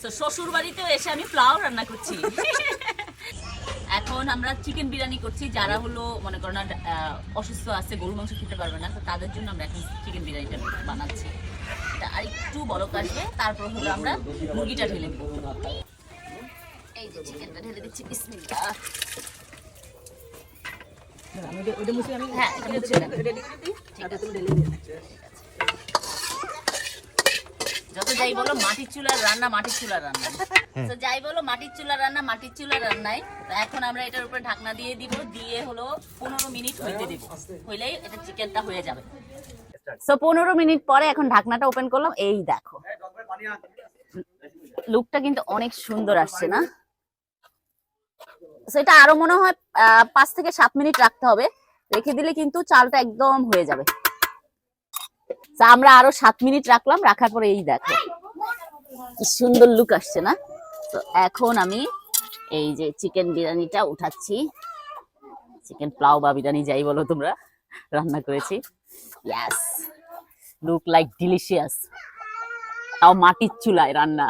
তো শ্বশুর বাড়িতেও এসে আমি পোলাও রান্না করছি। এখন আমরা চিকেন বিরিয়ানি করছি, যারা হলো মনে করো না অসুস্থ আছে, গরু মাংস খেতে পারবে না, তো তাদের জন্য আমরা এখন চিকেন বিরিয়ানিটা বানাচ্ছি। এটা আর একটু বড় আসবে, তারপর হলো আমরা মুরগিটা ঢেলে দিব। এই যে চিকেনটা ঢেলে দিচ্ছি, বিসমিল্লাহ। হ্যাঁ, এটা মুছে নেন। যত যাই বলো মাটির চুলার রান্না, মাটির চুলার রান্না, তো যাই বলো মাটির চুলার রান্না, মাটির চুলার রান্নায়। তো এখন আমরা এটার উপরে ঢাকনা দিয়ে দিব, দিয়ে হলো 15 মিনিট হইতে দিব, হইলেই এটা চিকেনটা হয়ে যাবে। সো 15 মিনিট পরে এখন ঢাকনাটা ওপেন করলাম, এই দেখো লুকটা কিন্তু অনেক সুন্দর আসছে না? সেটা আরো মনে হয় 5 থেকে 7 মিনিট রাখতে হবে, রেখে দিলে কিন্তু চালটা একদম হয়ে যাবে। আমরা আরো 7 মিনিট রাখলাম, রাখার পরে এই দেখো কি সুন্দর লুক আসছে না? তো এখন আমি এই যে চিকেন বিরিয়ানিটা উঠাচ্ছি, চিকেন পোলাও বা বিরিয়ানি যাই বলো তোমরা, রান্না করেছি। ইয়েস, লুক লাইক ডিলিশিয়াস, তাও মাটির চুলায় রান্না।